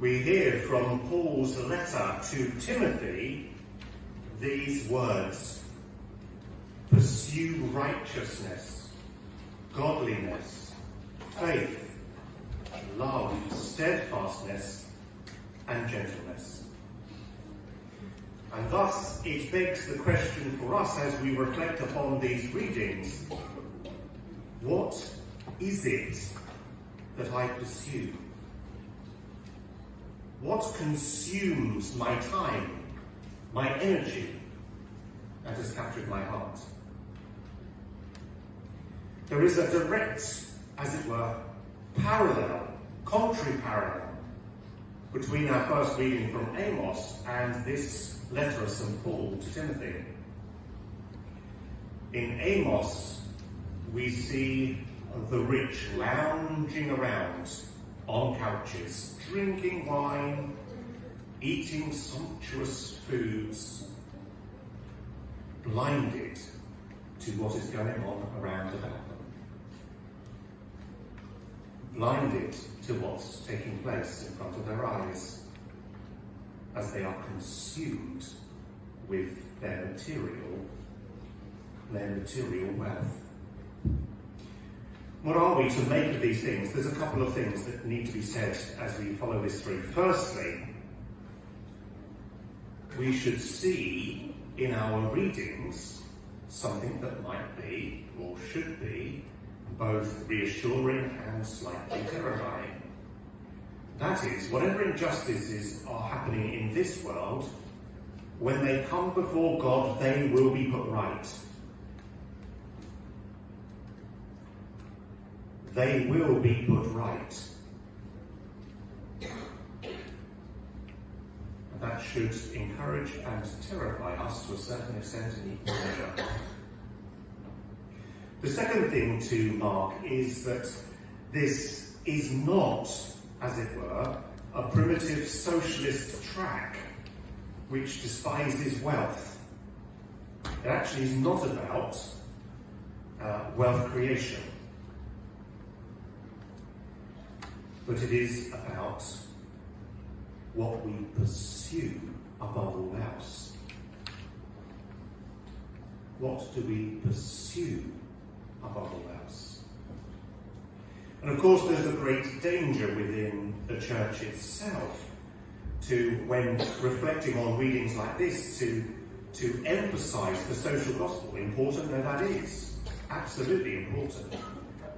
we hear from Paul's letter to Timothy these words: pursue righteousness, godliness, faith, love, steadfastness, and gentleness. And thus it begs the question for us as we reflect upon these readings: what is it that I pursue? What consumes my time, my energy, and has captured my heart? There is a direct, as it were, contrary parallel, between our first reading from Amos and this letter of St. Paul to Timothy. In Amos, we see the rich lounging around on couches, drinking wine, eating sumptuous foods, blinded to what is going on around about them, blinded to what's taking place in front of their eyes as they are consumed with their material wealth. What are we to make of these things? There's a couple of things that need to be said as we follow this through. Firstly, we should see in our readings something that might be, or should be, both reassuring and slightly terrifying. That is, whatever injustices are happening in this world, when they come before God, they will be put right. They will be put right. And that should encourage and terrify us to a certain extent in equal measure. The second thing to mark is that this is not, as it were, a primitive socialist track which despises wealth. It actually is not about wealth creation, but it is about what we pursue above all else. What do we pursue above all else? And of course there's a great danger within the church itself to, when reflecting on readings like this, to emphasise the social gospel, important though that is, absolutely important,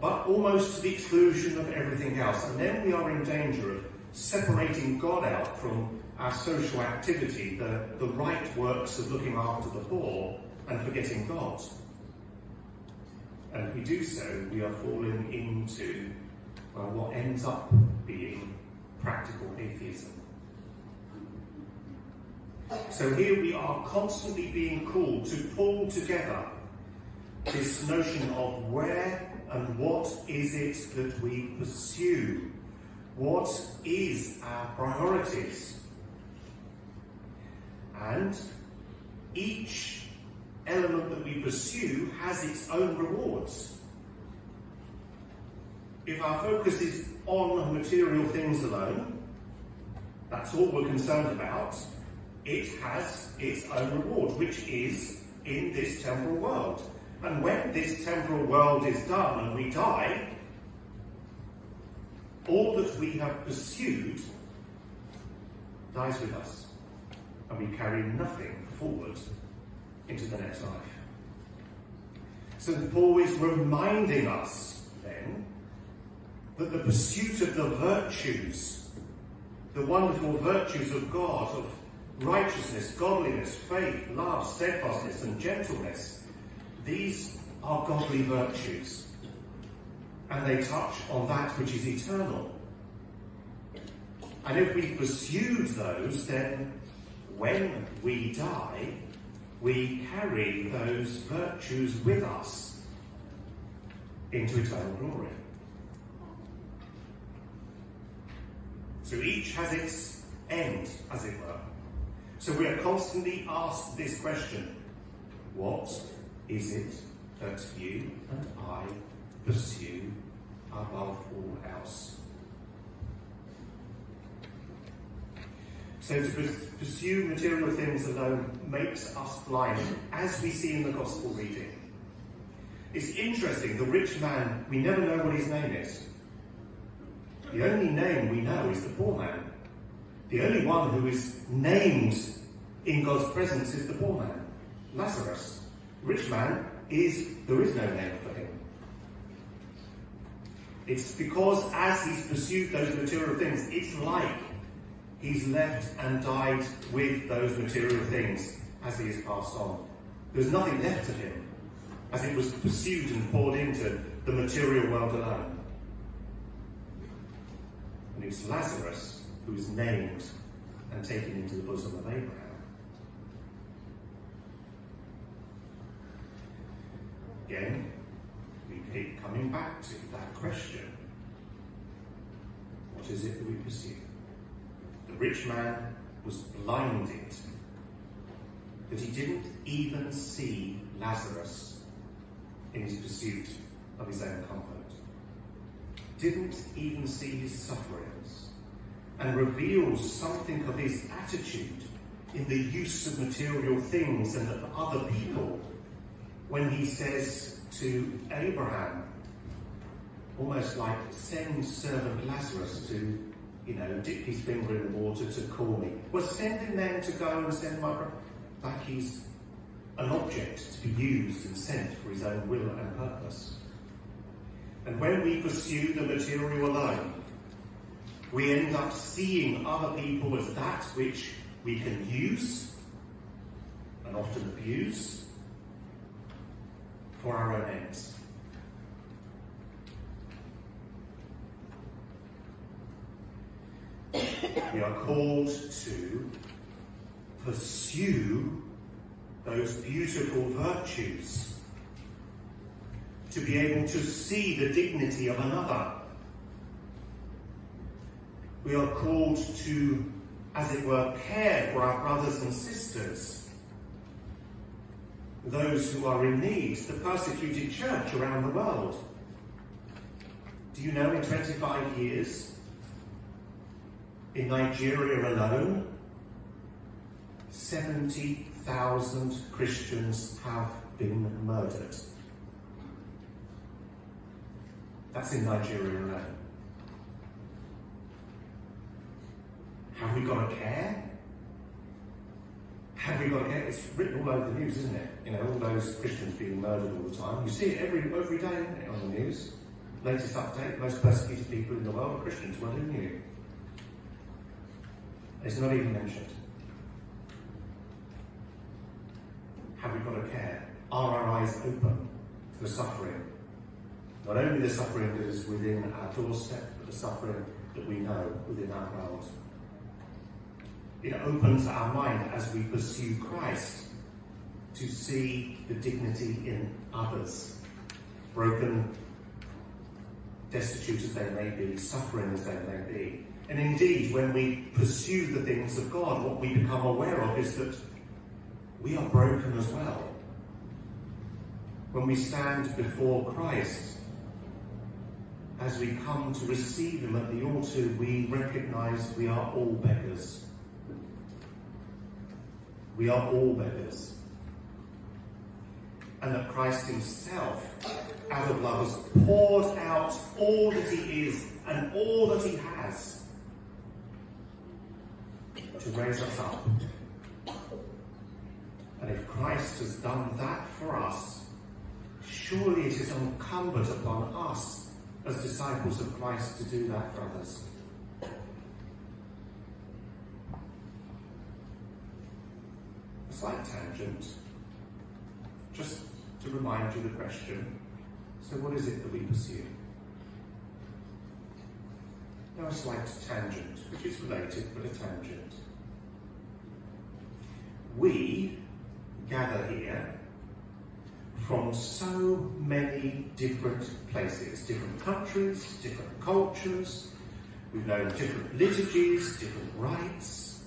but almost to the exclusion of everything else. And then we are in danger of separating God out from our social activity, the right works of looking after the poor, and forgetting God. And if we do so, we are falling into, well, what ends up being practical atheism. So here we are constantly being called to pull together this notion of where and what is it that we pursue? What is our priorities? And each element that we pursue has its own rewards. If our focus is on material things alone, that's all we're concerned about, it has its own reward, which is in this temporal world. And when this temporal world is done and we die, all that we have pursued dies with us, and we carry nothing forward into the next life. St. Paul is reminding us then that the pursuit of the virtues, the wonderful virtues of God, of righteousness, godliness, faith, love, steadfastness, and gentleness, these are godly virtues, and they touch on that which is eternal. And if we pursued those, then when we die, we carry those virtues with us into eternal glory. So each has its end, as it were. So we are constantly asked this question: what is it that you and I pursue above all else? So to pursue material things alone makes us blind, as we see in the Gospel reading. It's interesting, the rich man, we never know what his name is. The only name we know is the poor man. The only one who is named in God's presence is the poor man, Lazarus. The rich man there is no name for him. It's because as he's pursued those material things, it's like he's left and died with those material things as he has passed on. There's nothing left of him as it was pursued and poured into the material world alone. And it's Lazarus who is named and taken into the bosom of Abraham. Again, we keep coming back to that question. What is it that we pursue? The rich man was blinded that he didn't even see Lazarus in his pursuit of his own comfort. Didn't even see his sufferings, and reveals something of his attitude in the use of material things and of other people when he says to Abraham, almost like, send servant Lazarus to, dip his finger in the water to call me. Well, send him then to go and send my brother. Like he's an object to be used and sent for his own will and purpose. And when we pursue the material alone, we end up seeing other people as that which we can use and often abuse for our own ends. We are called to pursue those beautiful virtues, to be able to see the dignity of another. We are called to, as it were, care for our brothers and sisters, those who are in need, the persecuted church around the world. Do you know, in 25 years, in Nigeria alone, 70,000 Christians have been murdered. That's in Nigeria alone. Have we got to care? Have we got to care? It's written all over the news, isn't it? All those Christians being murdered all the time. You see it every day, isn't it, on the news? Latest update, most persecuted people in the world are Christians. Well, who knew? It's not even mentioned. Have we got to care? Are our eyes open to the suffering? Not only the suffering that is within our doorstep, but the suffering that we know within our world. It opens our mind as we pursue Christ to see the dignity in others, broken, destitute as they may be, suffering as they may be. And indeed, when we pursue the things of God, what we become aware of is that we are broken as well. When we stand before Christ, as we come to receive him at the altar, we recognise we are all beggars. We are all beggars. And that Christ himself, out of love, has poured out all that he is and all that he has to raise us up. And if Christ has done that for us, surely it is incumbent upon us as disciples of Christ to do that for others. A slight tangent, just to remind you the question, so what is it that we pursue? Now a slight tangent, which is related, but a tangent. We gather here from so many different places, different countries, different cultures. We've known different liturgies, different rites.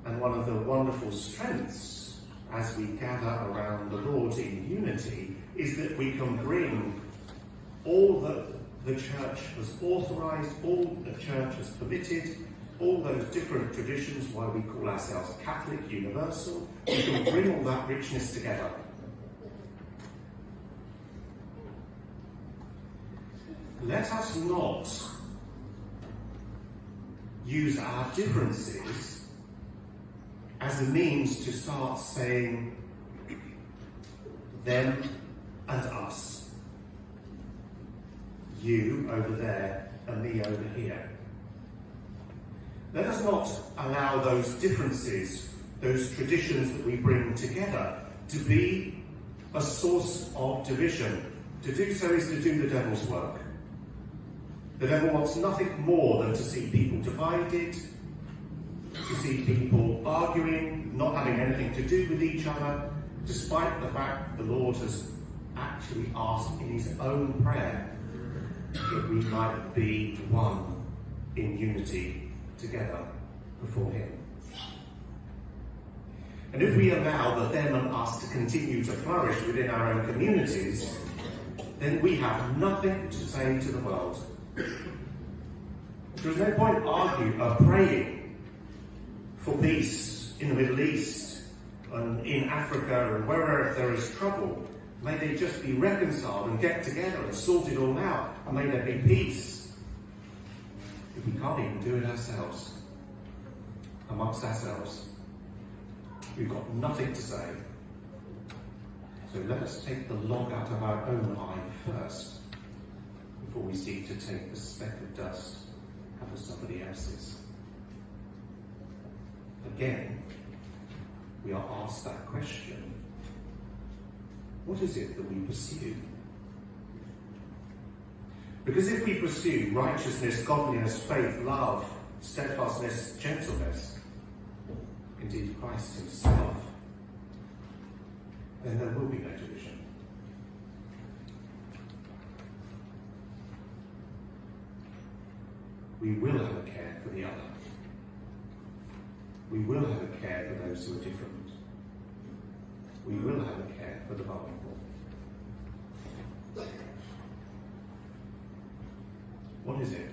And one of the wonderful strengths as we gather around the Lord in unity is that we can bring all that the church has authorised, all the church has permitted, all those different traditions, why we call ourselves Catholic, universal, we can bring all that richness together. Let us not use our differences as a means to start saying them and us. You over there and me over here. Let us not allow those differences, those traditions that we bring together, to be a source of division. To do so is to do the devil's work. The devil wants nothing more than to see people divided, to see people arguing, not having anything to do with each other, despite the fact that the Lord has actually asked in his own prayer that we might be one in unity together before him. And if we allow the them and us to continue to flourish within our own communities, then we have nothing to say to the world. There is no point praying for peace in the Middle East and in Africa and wherever there is trouble. May they just be reconciled and get together and sort it all out, and may there be peace. If we can't even do it ourselves, amongst ourselves, we've got nothing to say. So let us take the log out of our own eye first, before we seek to take the speck of dust out of somebody else's. Again, we are asked that question. What is it that we pursue? Because if we pursue righteousness, godliness, faith, love, steadfastness, gentleness, indeed Christ himself, then there will be no division. We will have a care for the other. We will have a care for those who are different. We will have a care for the vulnerable. What is it